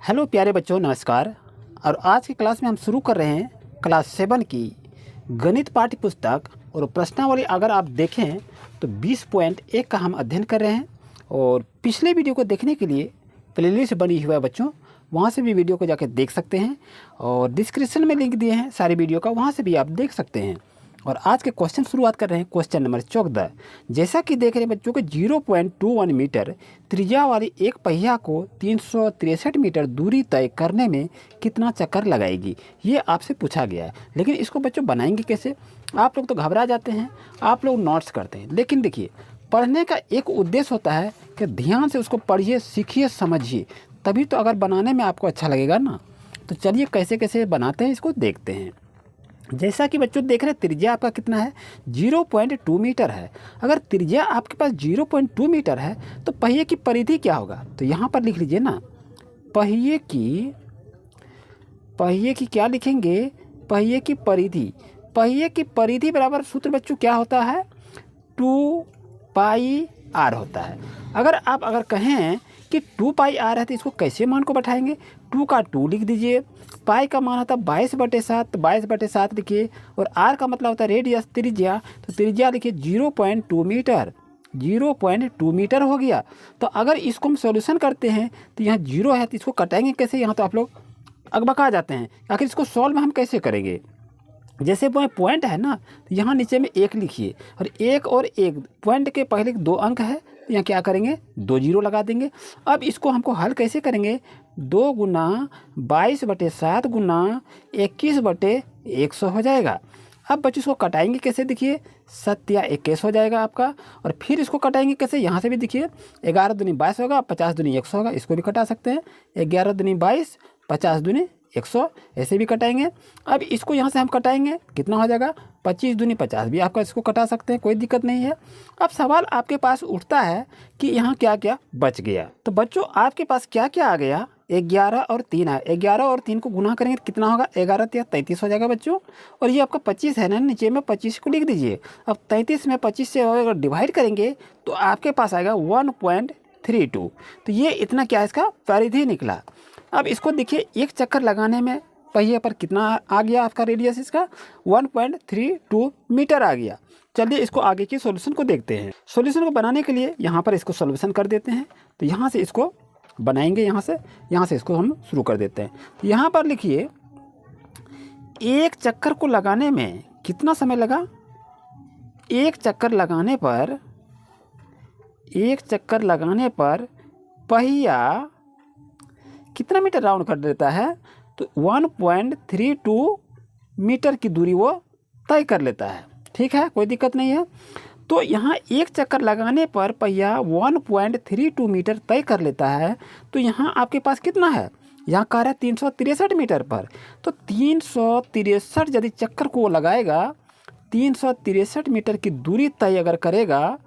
Hello प्यारे बच्चों, नमस्कार। और आज की क्लास में हम शुरू कर रहे हैं क्लास 7 की गणित पाठ्य पुस्तक। और प्रश्नावली अगर आप देखें तो 20.1 का हम अध्ययन कर रहे हैं। और पिछले वीडियो को देखने के लिए प्लेलिस्ट बनी हुई है बच्चों, वहाँ से भी वीडियो को जाकर देख सकते हैं। और डिस्क्रिप्शन में लिंक दिए हैं सारी वीडियो का, वहाँ से भी आप देख सकते हैं। और आज के क्वेश्चन शुरुआत कर रहे हैं क्वेश्चन नंबर 14। जैसा कि देख रहे हैं बच्चों को 0.21 मीटर त्रिज्या वाली एक पहिया को 363 मीटर दूरी तय करने में कितना चक्कर लगाएगी, ये आपसे पूछा गया है। लेकिन इसको बच्चों बनाएंगे कैसे? आप लोग तो घबरा जाते हैं, आप लोग नोट्स करते हैं। लेकिन देखिए, पढ़ने का एक उद्देश्य होता है कि ध्यान से उसको पढ़िए, सीखिए, समझिए, तभी तो अगर बनाने में आपको अच्छा लगेगा ना। तो चलिए कैसे कैसे बनाते हैं इसको देखते हैं। जैसा कि बच्चों देख रहे हैं, त्रिज्या आपका कितना है? 0.2 मीटर है। अगर त्रिज्या आपके पास 0.2 मीटर है तो पहिए की परिधि क्या होगा? तो यहाँ पर लिख लीजिए ना, पहिए की क्या लिखेंगे? पहिए की परिधि। पहिए की परिधि बराबर सूत्र बच्चों क्या होता है? 2πr होता है। अगर कहें कि 2πr है तो इसको कैसे मान को बैठाएंगे? 2 का 2 लिख दीजिए, पाई का मान होता है 22/7, तो 22/7 लिखिए। और आर का मतलब होता है रेडियस, त्रिज्या, तो त्रिज्या लिखिए 0.2 मीटर। 0.2 मीटर हो गया। तो अगर इसको हम सॉल्यूशन करते हैं तो यहाँ 0 है, तो इसको कटाएंगे कैसे? यहाँ तो आप लोग अकबका जाते हैं, आखिर इसको सॉल्व हम कैसे करेंगे? जैसे पॉइंट है ना, तो यहाँ नीचे में 1 लिखिए, और 1 और 1 पॉइंट के पहले 2 अंक है, तो यहाँ क्या करेंगे? 2 जीरो लगा देंगे। अब इसको हमको हल कैसे करेंगे? 2 गुना 22/7 गुना 21/100 हो जाएगा। अब बच्चों इसको कटाएंगे कैसे? देखिए, 7 या 21 हो जाएगा आपका। और फिर इसको कटाएंगे कैसे? यहाँ से भी देखिए, 11 दूनी 22 होगा, 50 दूनी 100 होगा, इसको भी कटा सकते हैं। 11 दूनी 22, 50 दूनी 100, ऐसे भी कटाएंगे। अब इसको यहाँ से हम कटाएंगे, कितना हो जाएगा? 25 दूनी 50 भी आपका इसको कटा सकते हैं, कोई दिक्कत नहीं है। अब सवाल आपके पास उठता है कि यहाँ क्या क्या बच गया। तो बच्चों आपके पास क्या क्या आ गया? 11 और 3 है। 11 और 3 को गुना करेंगे तो कितना होगा? 11 या 33 हो जाएगा बच्चों। और ये आपका 25 है ना, नीचे में 25 को लिख दीजिए। अब 33 में 25 से अगर डिवाइड करेंगे तो आपके पास आएगा 1.32। तो ये इतना क्या है, इसका परिधि निकला। अब इसको देखिए, एक चक्कर लगाने में पहिए पर कितना आ गया आपका रेडियस? इसका 1.32 मीटर आ गया। चलिए इसको आगे के सॉल्यूशन को देखते हैं। सॉल्यूशन को बनाने के लिए यहाँ पर इसको सॉल्यूशन कर देते हैं। तो यहाँ से इसको बनाएंगे, यहाँ से इसको हम शुरू कर देते हैं। तो यहाँ पर लिखिए, एक चक्कर को लगाने में कितना समय लगा? एक चक्कर लगाने पर पहिया कितना मीटर राउंड कर देता है? तो 1.32 मीटर की दूरी वो तय कर लेता है। ठीक है, कोई दिक्कत नहीं है। तो यहाँ एक चक्कर लगाने पर पहिया 1.32 मीटर तय कर लेता है। तो यहाँ आपके पास कितना है? यहाँ कह रहा है 363 मीटर पर। तो 363 यदि चक्कर को वो लगाएगा, 363 मीटर की दूरी तय अगर करेगा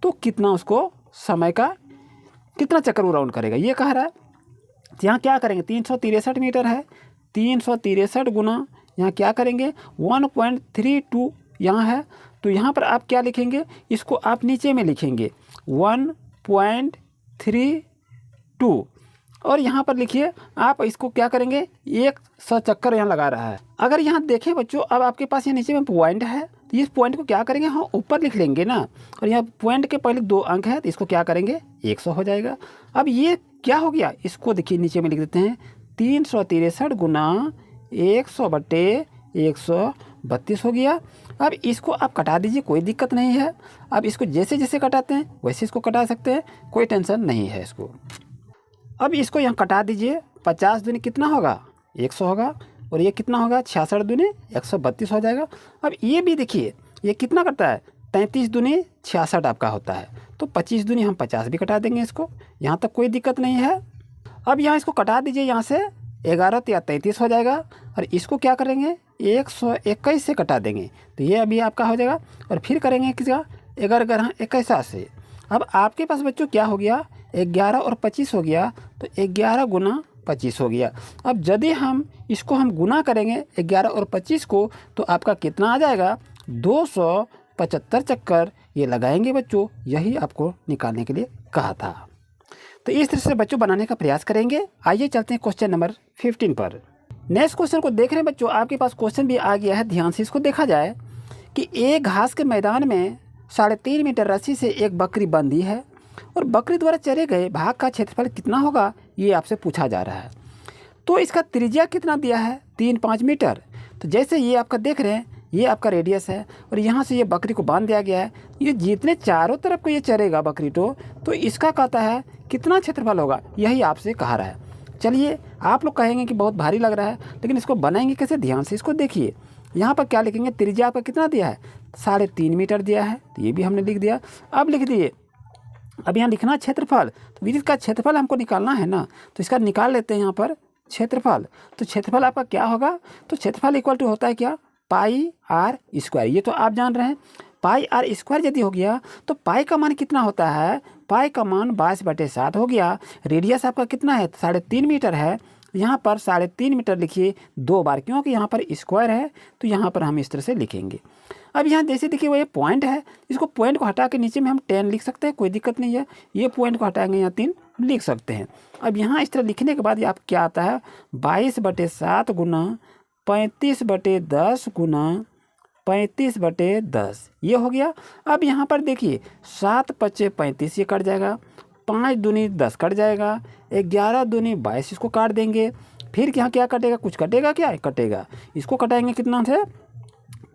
तो कितना उसको समय का कितना चक्कर वो राउंड करेगा, ये कह रहा है। यहाँ क्या करेंगे? 363 मीटर है, 363 गुना यहाँ क्या करेंगे? 1.32 यहाँ है, तो यहाँ पर आप क्या लिखेंगे? इसको आप नीचे में लिखेंगे 1.32। और यहाँ पर लिखिए, आप इसको क्या करेंगे? 100 चक्कर यहाँ लगा रहा है। अगर यहाँ देखें बच्चों, अब आपके पास यहाँ नीचे में पॉइंट है, तो इस पॉइंट को क्या करेंगे? हाँ, ऊपर लिख लेंगे ना। और यहाँ पॉइंट के पहले 2 अंक है, तो इसको क्या करेंगे? 100 हो जाएगा। अब ये क्या हो गया? इसको देखिए नीचे में लिख देते हैं, 363 गुना 100/132 हो गया। अब इसको आप कटा दीजिए, कोई दिक्कत नहीं है। अब इसको जैसे जैसे कटाते हैं वैसे इसको कटा सकते हैं, कोई टेंशन नहीं है इसको। अब इसको यहाँ कटा दीजिए, 50 दूनी कितना होगा? 100 होगा। और ये कितना होगा? 66 दूनी 132 हो जाएगा। अब ये भी देखिए, ये कितना करता है? 33 दूनी 66 आपका होता है। तो 25 दूनी हम 50 भी कटा देंगे इसको, यहाँ तक कोई दिक्कत नहीं है। अब यहाँ इसको कटा दीजिए, यहाँ से 11 या 33 हो जाएगा। और इसको क्या करेंगे? 121 से कटा देंगे, तो ये अभी आपका हो जाएगा। और फिर करेंगे किसका? 11 से। अब आपके पास बच्चों क्या हो गया? 11 और 25 हो गया, तो 11 गुना 25 हो गया। अब यदि हम इसको गुना करेंगे 11 और 25 को, तो आपका कितना आ जाएगा? 275 चक्कर ये लगाएंगे बच्चों, यही आपको निकालने के लिए कहा था। तो इस तरह से बच्चों बनाने का प्रयास करेंगे। आइए चलते हैं क्वेश्चन नंबर 15 पर। नेक्स्ट क्वेश्चन को देख रहे हैं बच्चों, आपके पास क्वेश्चन भी आ गया है, ध्यान से इसको देखा जाए कि एक घास के मैदान में 3.5 मीटर रस्सी से एक बकरी बंधी है और बकरी द्वारा चरे गए भाग का क्षेत्रफल कितना होगा, ये आपसे पूछा जा रहा है। तो इसका त्रिज्या कितना दिया है, 3-5 मीटर। तो जैसे ये आपका देख रहे हैं, ये आपका रेडियस है और यहाँ से ये बकरी को बांध दिया गया है। ये जितने चारों तरफ को ये चरेगा बकरी तो इसका कहता है कितना क्षेत्रफल होगा, यही आपसे कहा रहा है। चलिए, आप लोग कहेंगे कि बहुत भारी लग रहा है, लेकिन इसको बनाएंगे कैसे, ध्यान से इसको देखिए। यहाँ पर क्या लिखेंगे, त्रिज्या आपका कितना दिया है, 3.5 मीटर दिया है, तो ये भी हमने लिख दिया। अब लिख दिए, अब यहाँ लिखना क्षेत्रफल, तो विद्युत का क्षेत्रफल हमको निकालना है ना, तो इसका निकाल लेते हैं यहाँ पर क्षेत्रफल। तो क्षेत्रफल आपका क्या होगा, तो क्षेत्रफल इक्वल टू होता है क्या, पाई आर स्क्वायर। ये तो आप जान रहे हैं, पाई आर स्क्वायर यदि हो गया तो पाई का मान कितना होता है, पाई का मान 22/7 हो गया। रेडियस आपका कितना है, 3.5 मीटर है। यहाँ पर 3.5 मीटर लिखिए 2 बार, क्योंकि यहाँ पर स्क्वायर है तो यहाँ पर हम इस तरह से लिखेंगे। अब यहाँ जैसे देखिए वो ये पॉइंट है, इसको पॉइंट को हटा के नीचे में हम 10 लिख सकते हैं, कोई दिक्कत नहीं है। ये पॉइंट को हटाएंगे, यहाँ 3 लिख सकते हैं। अब यहाँ इस तरह लिखने के बाद ये आप क्या आता है, 22/7 गुना 35/10 गुना 35/10, ये हो गया। अब यहाँ पर देखिए 7×5 = 35, ये कट जाएगा, 5 दूनी 10 कट जाएगा, 11 दूनी 22, इसको काट देंगे। फिर यहाँ क्या कटेगा, कुछ कटेगा क्या, कटेगा, इसको कटाएंगे कितना से,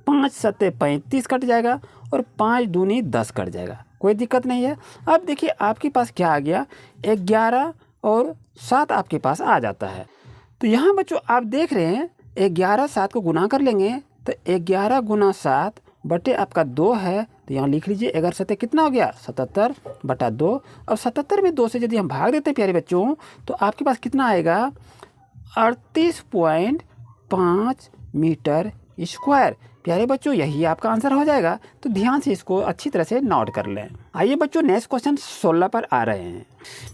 5×7 = 35 कट जाएगा और 5 दूनी 10 कट जाएगा, कोई दिक्कत नहीं है। अब देखिए आपके पास क्या आ गया, 11 और 7 आपके पास आ जाता है। तो यहाँ बच्चों आप देख रहे हैं 11 7 को गुना कर लेंगे तो 11 गुना 7 बटे आपका 2 है, तो यहाँ लिख लीजिए 11 7 कितना हो गया, 77/2। अब 77 में 2 से यदि हम भाग देते हैं प्यारे बच्चों, तो आपके पास कितना आएगा, 38.5 मीटर स्क्वायर। प्यारे बच्चों यही आपका आंसर हो जाएगा, तो ध्यान से इसको अच्छी तरह से नोट कर लें। आइए बच्चों नेक्स्ट क्वेश्चन 16 पर आ रहे हैं।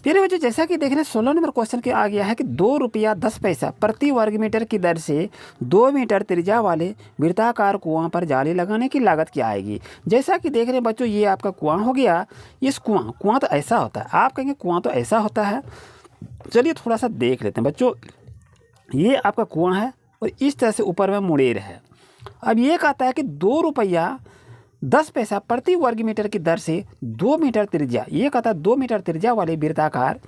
प्यारे बच्चों जैसा कि देख रहे हैं 16 नंबर क्वेश्चन के आ गया है कि 2 रुपया 10 पैसा प्रति वर्ग मीटर की दर से 2 मीटर त्रिज्या वाले वृत्ताकार कुआं पर जाली लगाने की लागत क्या आएगी। जैसा कि देख रहे हैं बच्चों, ये आपका कुआं हो गया। इस कुआं तो ऐसा होता है, आप कहेंगे कुआं तो ऐसा होता है, चलिए थोड़ा सा देख लेते हैं बच्चों। ये आपका कुआं है और इस तरह से ऊपर में मुड़ेर है। अब ये कहता है कि 2 रुपया 10 पैसा प्रति वर्ग मीटर की दर से 2 मीटर त्रिज्या, ये कहता है 2 मीटर त्रिज्या वाले वृत्ताकार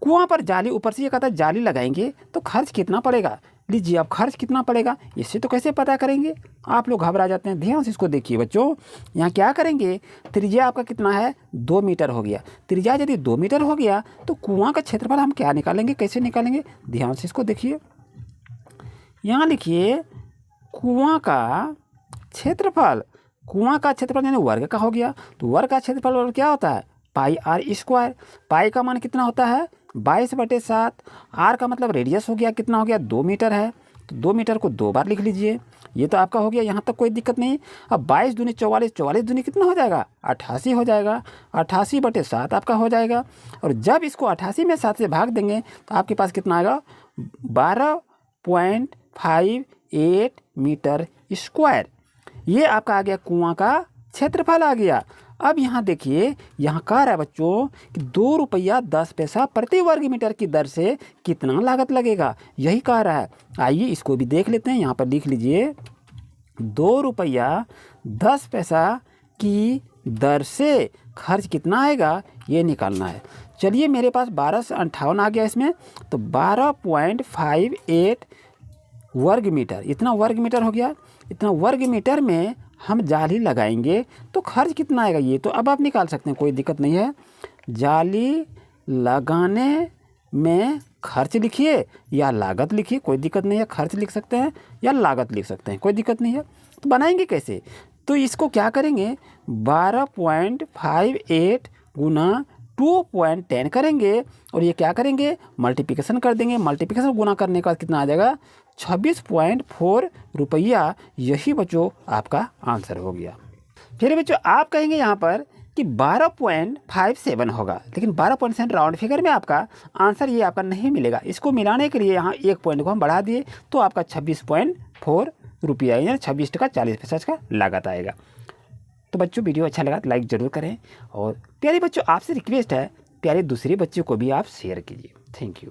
कुआं पर जाली, ऊपर से ये कहता है जाली लगाएंगे तो खर्च कितना पड़ेगा। लीजिए अब खर्च कितना पड़ेगा, इससे तो कैसे पता करेंगे, आप लोग घबरा जाते हैं। ध्यान से इसको देखिए बच्चों, यहाँ क्या करेंगे, त्रिज्या आपका कितना है, 2 मीटर हो गया। त्रिज्या यदि 2 मीटर हो गया तो कुआं का क्षेत्रफल हम क्या निकालेंगे, कैसे निकालेंगे, ध्यान से इसको देखिए। यहाँ लिखिए कुआं का क्षेत्रफल, कुआं का क्षेत्रफल यानी वर्ग का हो गया, तो वर्ग का क्षेत्रफल क्या होता है, पाई आर स्क्वायर। पाई का मान कितना होता है, 22/7। आर का मतलब रेडियस हो गया, कितना हो गया, 2 मीटर है, तो 2 मीटर को 2 बार लिख लीजिए। ये तो आपका हो गया, यहाँ तक कोई दिक्कत नहीं। अब 22 दूनी 44, 44 दूनी कितना हो जाएगा, 88 हो जाएगा, 88/7 आपका हो जाएगा। और जब इसको 88 में 7 से भाग देंगे तो आपके पास कितना आएगा, 12.58 मीटर स्क्वायर। ये आपका आ गया कुआं का क्षेत्रफल आ गया। अब यहाँ देखिए, यहाँ कह रहा है बच्चों कि 2 रुपया 10 पैसा प्रति वर्ग मीटर की दर से कितना लागत लगेगा, यही कह रहा है। आइए इसको भी देख लेते हैं। यहाँ पर लिख लीजिए 2 रुपया 10 पैसा की दर से खर्च कितना आएगा, ये निकालना है। चलिए मेरे पास 12 से 58 आ गया इसमें, तो 12.58 वर्ग मीटर, इतना वर्ग मीटर हो गया। इतना वर्ग मीटर में हम जाली लगाएंगे तो खर्च कितना आएगा, ये तो अब आप निकाल सकते हैं, कोई दिक्कत नहीं है। जाली लगाने में खर्च लिखिए या लागत लिखिए, कोई दिक्कत नहीं है। खर्च लिख सकते हैं या लागत लिख सकते हैं, कोई दिक्कत नहीं है। तो बनाएंगे कैसे, तो इसको क्या करेंगे, 12.58 गुना 2.10 करेंगे और ये क्या करेंगे, मल्टीप्लिकेशन कर देंगे। मल्टीप्लिकेशन गुना करने का कितना आ जाएगा, 26.4 रुपया। यही बच्चों आपका आंसर हो गया। फिर बच्चों आप कहेंगे यहाँ पर कि 12.57 होगा, लेकिन 12% राउंड फिगर में आपका आंसर ये आपका नहीं मिलेगा। इसको मिलाने के लिए यहाँ एक पॉइंट को हम बढ़ा दिए तो आपका 26.4 रुपया यानी 26 टका 40 पैसा का लागत आएगा। तो बच्चों वीडियो अच्छा लगा तो लाइक ज़रूर करें, और प्यारे बच्चों आपसे रिक्वेस्ट है, प्यारे दूसरे बच्चों को भी आप शेयर कीजिए। Thank you.